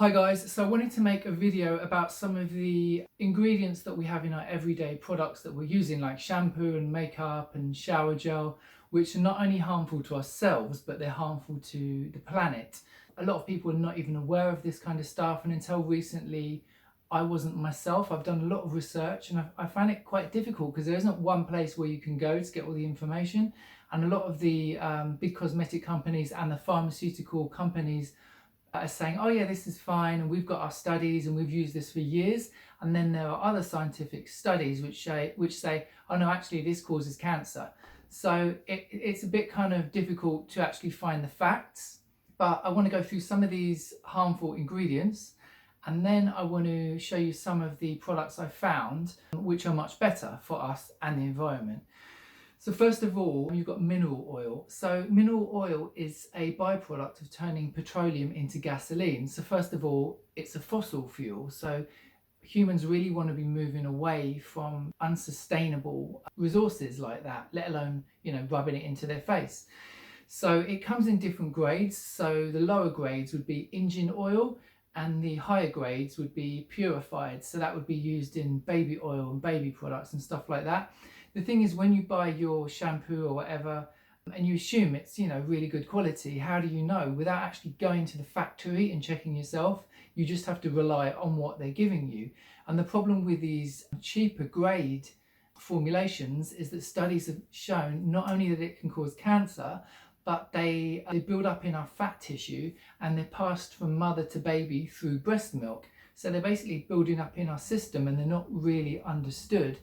Hi guys, so I wanted to make a video about some of the ingredients that we have in our everyday products that we're using, like shampoo and makeup and shower gel, which are not only harmful to ourselves, but they're harmful to the planet. A lot of people are not even aware of this kind of stuff, and until recently I wasn't myself. I've done a lot of research and I find it quite difficult because there isn't one place where you can go to get all the information, and a lot of the big cosmetic companies and the pharmaceutical companies are saying, oh yeah, this is fine, and we've got our studies and we've used this for years. And then there are other scientific studies which say, oh no, actually this causes cancer. So it's a bit kind of difficult to actually find the facts. But I want to go through some of these harmful ingredients, and then I want to show you some of the products I found which are much better for us and the environment. So first of all, you've got mineral oil. So mineral oil is a byproduct of turning petroleum into gasoline. So first of all, it's a fossil fuel. So humans really want to be moving away from unsustainable resources like that, let alone, rubbing it into their face. So it comes in different grades. So the lower grades would be engine oil, and the higher grades would be purified. So that would be used in baby oil and baby products and stuff like that. The thing is, when you buy your shampoo or whatever, and you assume it's, really good quality, how do you know? Without actually going to the factory and checking yourself, you just have to rely on what they're giving you. And the problem with these cheaper grade formulations is that studies have shown not only that it can cause cancer, but they build up in our fat tissue, and they're passed from mother to baby through breast milk. So they're basically building up in our system, and they're not really understood.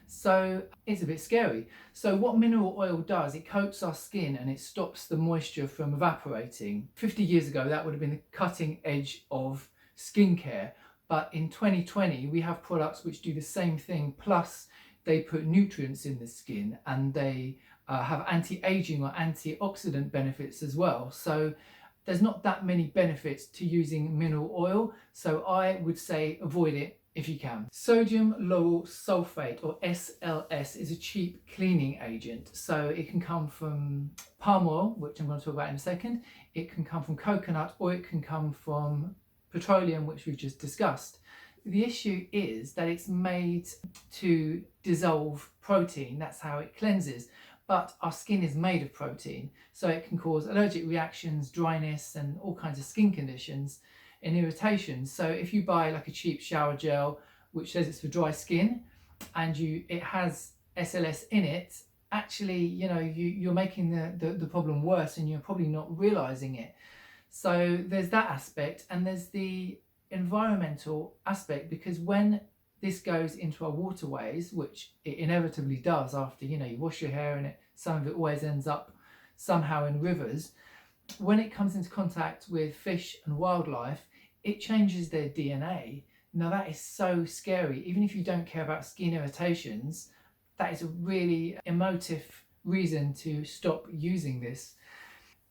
So it's a bit scary. So what mineral oil does, it coats our skin and it stops the moisture from evaporating. 50 years ago, that would have been the cutting edge of skincare. But in 2020, we have products which do the same thing, plus they put nutrients in the skin, and they have anti-aging or antioxidant benefits as well. So there's not that many benefits to using mineral oil. So I would say avoid it if you can. Sodium lauryl sulfate, or SLS, is a cheap cleaning agent. So it can come from palm oil, which I'm going to talk about in a second. It can come from coconut, or it can come from petroleum, which we've just discussed. The issue is that it's made to dissolve protein. That's how it cleanses. But our skin is made of protein, so it can cause allergic reactions, dryness, and all kinds of skin conditions and irritations. So if you buy like a cheap shower gel which says it's for dry skin, and it has SLS in it, actually you're making the problem worse, and you're probably not realizing it. So there's that aspect, and there's the environmental aspect, because when this goes into our waterways, which it inevitably does after you wash your hair, and some of it always ends up somehow in rivers. When it comes into contact with fish and wildlife, it changes their DNA. Now that is so scary. Even if you don't care about skin irritations, that is a really emotive reason to stop using this.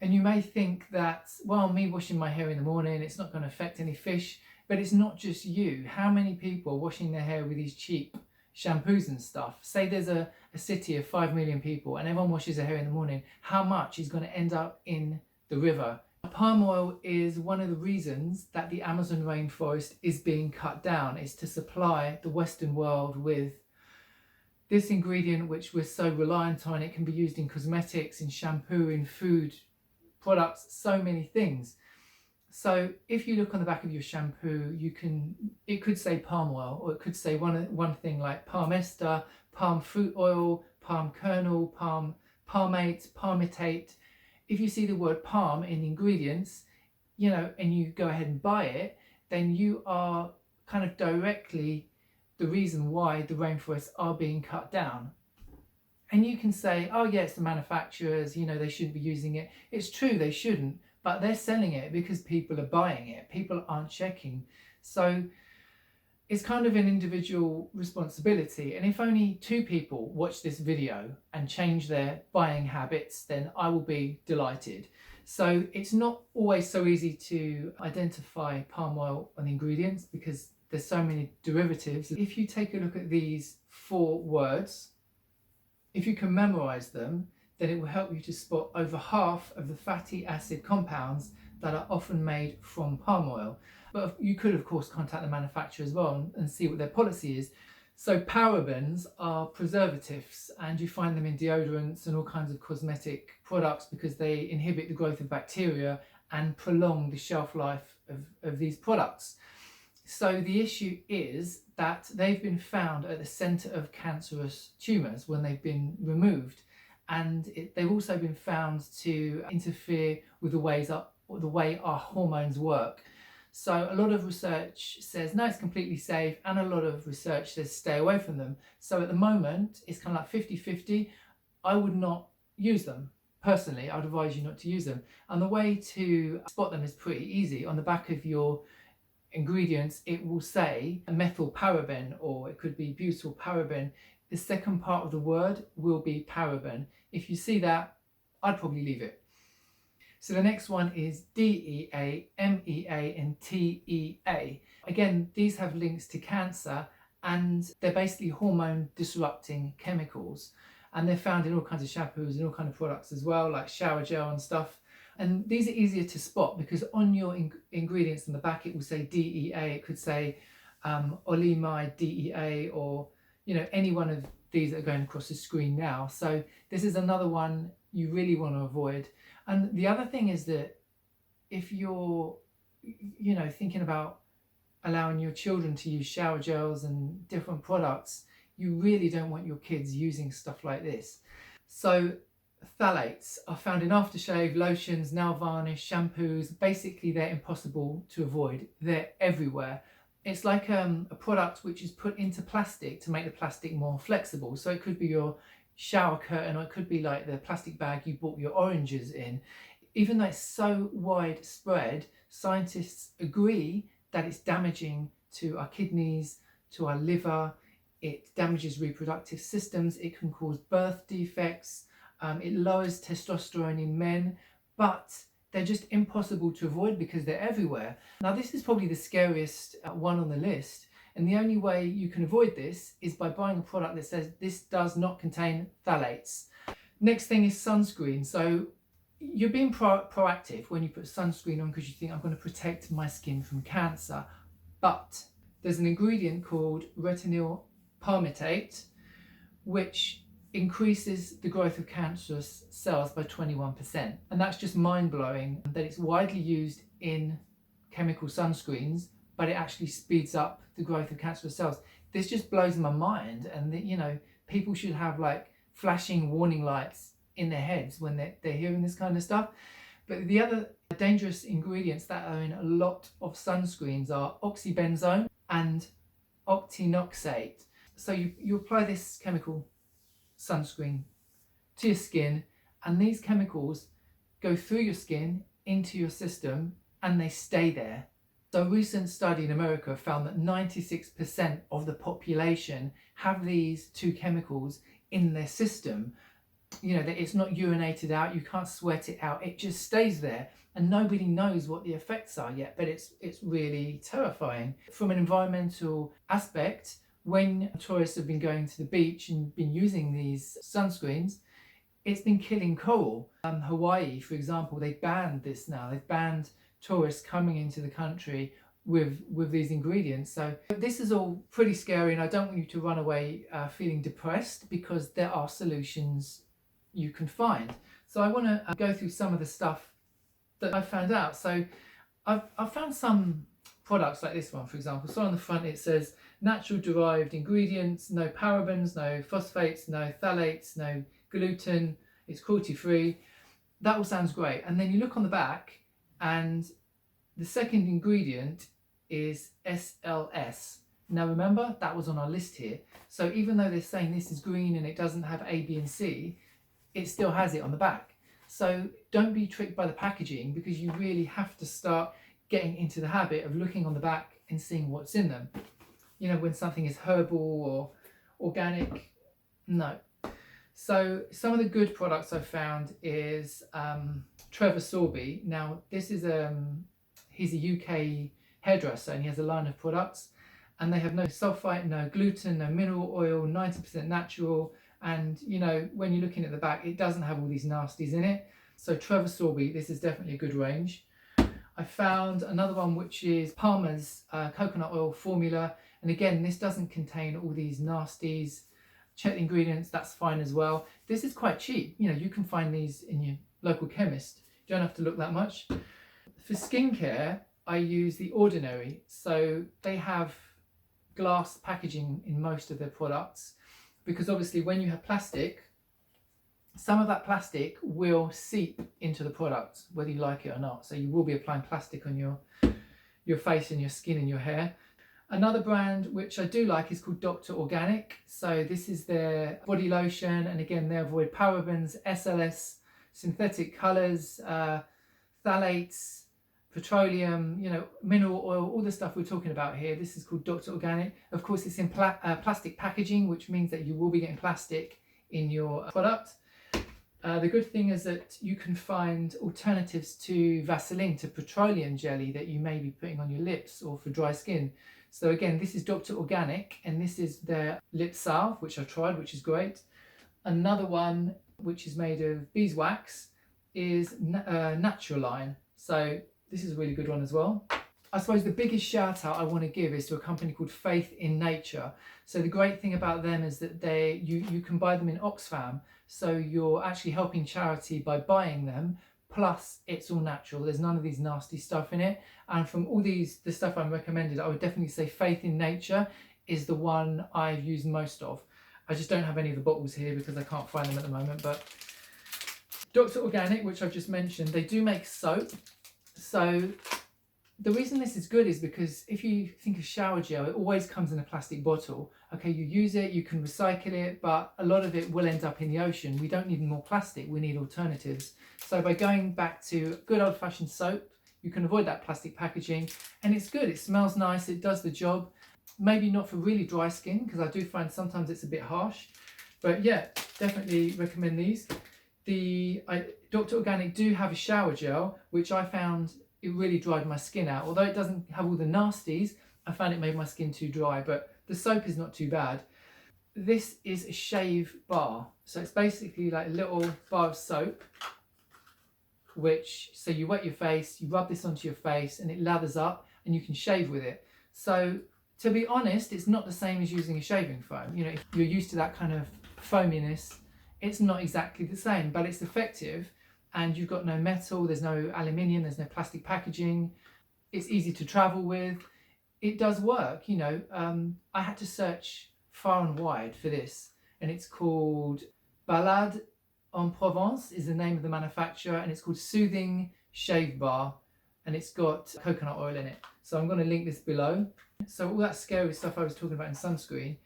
And you may think that, well, me washing my hair in the morning, it's not going to affect any fish. But it's not just you. How many people are washing their hair with these cheap shampoos and stuff? Say there's a city of 5 million people and everyone washes their hair in the morning. How much is going to end up in the river? Palm oil is one of the reasons that the Amazon rainforest is being cut down. It's to supply the Western world with this ingredient which we're so reliant on. It can be used in cosmetics, in shampoo, in food products, so many things. So if you look on the back of your shampoo, it could say palm oil, or it could say one thing like palm ester, palm fruit oil, palm kernel, palmate, palmitate. If you see the word palm in the ingredients, and you go ahead and buy it, then you are kind of directly the reason why the rainforests are being cut down. And you can say, oh yeah, it's the manufacturers, they shouldn't be using it. It's true, they shouldn't. But they're selling it because people are buying it. People aren't checking. So it's kind of an individual responsibility. And if only 2 people watch this video and change their buying habits, then I will be delighted. So it's not always so easy to identify palm oil on the ingredients, because there's so many derivatives. If you take a look at these 4 words, if you can memorize them, then it will help you to spot over half of the fatty acid compounds that are often made from palm oil. But you could, of course, contact the manufacturer as well and see what their policy is. So parabens are preservatives, and you find them in deodorants and all kinds of cosmetic products because they inhibit the growth of bacteria and prolong the shelf life of these products. So the issue is that they've been found at the centre of cancerous tumours when they've been removed, and they've also been found to interfere with the way our hormones work. So a lot of research says no, it's completely safe, and a lot of research says stay away from them. So at the moment it's kind of like 50-50. I would not use them. Personally, I'd advise you not to use them. And the way to spot them is pretty easy. On the back of your ingredients it will say methyl paraben, or it could be butyl paraben. The second part of the word will be paraben. If you see that, I'd probably leave it. So the next one is DEA, MEA and TEA. Again, these have links to cancer, and they're basically hormone disrupting chemicals, and they're found in all kinds of shampoos and all kinds of products as well, like shower gel and stuff. And these are easier to spot because on your ingredients on the back it will say DEA. It could say olimide DEA, or any one of these that are going across the screen now. So this is another one you really want to avoid. And the other thing is that if you're thinking about allowing your children to use shower gels and different products, you really don't want your kids using stuff like this. So phthalates are found in aftershave, lotions, nail varnish, shampoos. Basically they're impossible to avoid. They're everywhere. It's like a product which is put into plastic to make the plastic more flexible. So it could be your shower curtain, or it could be like the plastic bag you bought your oranges in. Even though it's so widespread, scientists agree that it's damaging to our kidneys, to our liver. It damages reproductive systems. It can cause birth defects. It lowers testosterone in men, but they're just impossible to avoid because they're everywhere. Now this is probably the scariest one on the list. And the only way you can avoid this is by buying a product that says this does not contain phthalates. Next thing is sunscreen. So you're being proactive when you put sunscreen on because you think I'm going to protect my skin from cancer. But there's an ingredient called retinyl palmitate, which increases the growth of cancerous cells by 21%. And that's just mind-blowing that it's widely used in chemical sunscreens, but it actually speeds up the growth of cancerous cells. This just blows my mind, and people should have like flashing warning lights in their heads when they're hearing this kind of stuff. But the other dangerous ingredients that are in a lot of sunscreens are oxybenzone and octinoxate. So you apply this chemical sunscreen to your skin, and these chemicals go through your skin into your system and they stay there. So a recent study in America found that 96% of the population have these two chemicals in their system. That it's not urinated out, you can't sweat it out, it just stays there, and nobody knows what the effects are yet, but it's really terrifying. From an environmental aspect, when tourists have been going to the beach and been using these sunscreens, it's been killing coral. Hawaii, for example, they've banned this now. They've banned tourists coming into the country with these ingredients. So this is all pretty scary, and I don't want you to run away feeling depressed, because there are solutions you can find. So I want to go through some of the stuff that I found out. So I've found some products like this one, for example. So on the front it says natural derived ingredients, no parabens, no phosphates, no phthalates, no gluten, it's cruelty free. That all sounds great. And then you look on the back, and the second ingredient is SLS. Now remember, that was on our list here. So even though they're saying this is green and it doesn't have A, B and C, it still has it on the back. So don't be tricked by the packaging, because you really have to start getting into the habit of looking on the back and seeing what's in them. When something is herbal or organic, no. So some of the good products I've found is Trevor Sorby. Now this is he's a UK hairdresser, and he has a line of products, and they have no sulfite, no gluten, no mineral oil, 90% natural. And when you're looking at the back, it doesn't have all these nasties in it. So Trevor Sorby, this is definitely a good range. I found another one which is Palmer's coconut oil formula, and again this doesn't contain all these nasties. Check the ingredients, that's fine as well. This is quite cheap, you know, you can find these in your local chemist, you don't have to look that much. For skincare I use The Ordinary, so they have glass packaging in most of their products, because obviously when you have plastic, some of that plastic will seep into the product whether you like it or not, so you will be applying plastic on your face and your skin and your hair. Another brand which I do like is called Dr. Organic, so this is their body lotion, and again they avoid parabens, SLS, synthetic colours, phthalates, petroleum, you know, mineral oil, all the stuff we're talking about here. This is called Dr. Organic. Of course it's in plastic packaging, which means that you will be getting plastic in your product. The good thing is that you can find alternatives to Vaseline, to petroleum jelly that you may be putting on your lips or for dry skin. So again, this is Dr. Organic, and this is their lip salve, which I've tried, which is great. Another one, which is made of beeswax, is Naturalline. So this is a really good one as well. I suppose the biggest shout out I want to give is to a company called Faith in Nature. So the great thing about them is that you can buy them in Oxfam, so you're actually helping charity by buying them, plus it's all natural, there's none of these nasty stuff in it. And from all the stuff I'm recommended, I would definitely say Faith in Nature is the one I've used most of. I just don't have any of the bottles here because I can't find them at the moment. But Dr. Organic, which I've just mentioned, they do make soap. So the reason this is good is because if you think of shower gel, it always comes in a plastic bottle. Okay, you use it, you can recycle it, but a lot of it will end up in the ocean. We don't need more plastic, we need alternatives. So by going back to good old-fashioned soap, you can avoid that plastic packaging, and it's good, it smells nice, it does the job. Maybe not for really dry skin, because I do find sometimes it's a bit harsh, but yeah, definitely recommend these. Dr. Organic do have a shower gel, which I found it really dried my skin out. Although it doesn't have all the nasties, I found it made my skin too dry, but the soap is not too bad. This is a shave bar. So it's basically like a little bar of soap, so you wet your face, you rub this onto your face and it lathers up and you can shave with it. So to be honest, it's not the same as using a shaving foam. You know, if you're used to that kind of foaminess, it's not exactly the same, but it's effective. And you've got no metal, there's no aluminium, there's no plastic packaging. It's easy to travel with. It does work, you know. I had to search far and wide for this, and it's called Balade en Provence is the name of the manufacturer, and it's called Soothing Shave Bar, and it's got coconut oil in it. So I'm going to link this below. So all that scary stuff I was talking about in sunscreen,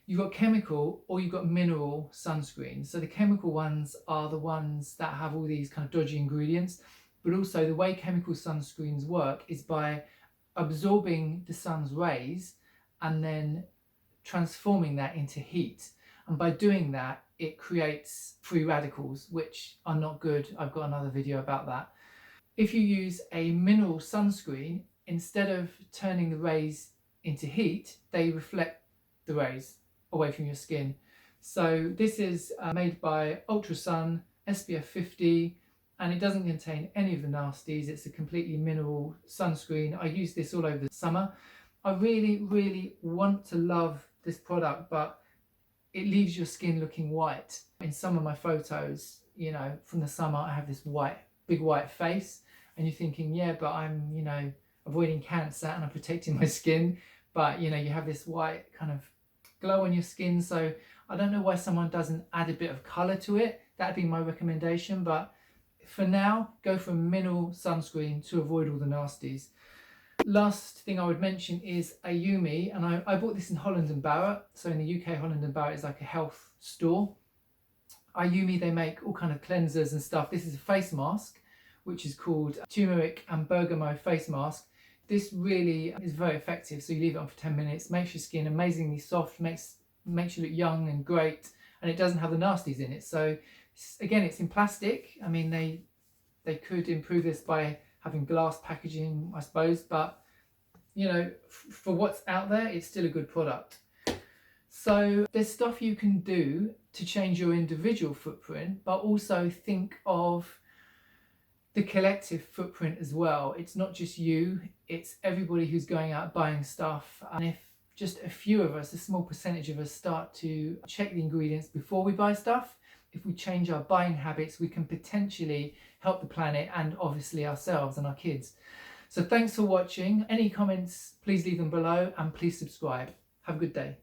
you've got chemical or you've got mineral sunscreen. So the chemical ones are the ones that have all these kind of dodgy ingredients, but also the way chemical sunscreens work is by absorbing the sun's rays and then transforming that into heat. And by doing that, it creates free radicals, which are not good. I've got another video about that. If you use a mineral sunscreen, instead of turning the rays into heat, they reflect the rays away from your skin. So this is made by Ultrasun SPF 50, and it doesn't contain any of the nasties. It's a completely mineral sunscreen. I use this all over the summer. I really want to love this product, but it leaves your skin looking white. In some of my photos, you know, from the summer, I have this big white face, and you're thinking, yeah, but I'm, you know, avoiding cancer and I'm protecting my skin, but you know, you have this white kind of glow on your skin. So I don't know why someone doesn't add a bit of color to it. That'd be my recommendation, but for now, go for a mineral sunscreen to avoid all the nasties. Last thing I would mention is Ayumi, and I bought this in Holland & Barrett. So in the UK, Holland & Barrett is like a health store. Ayumi, they make all kind of cleansers and stuff. This is a face mask, which is called turmeric and bergamot face mask. This really is very effective. So you leave it on for 10 minutes, makes your skin amazingly soft, makes you look young and great, and it doesn't have the nasties in it. So again, it's in plastic. I mean, they could improve this by having glass packaging, I suppose, but you know, for what's out there, it's still a good product. So there's stuff you can do to change your individual footprint, but also think of the collective footprint as well. It's not just you, it's everybody who's going out buying stuff. And if just a few of us, a small percentage of us, start to check the ingredients before we buy stuff, if we change our buying habits, we can potentially help the planet and obviously ourselves and our kids. So thanks for watching. Any comments, please leave them below, and please subscribe. Have a good day.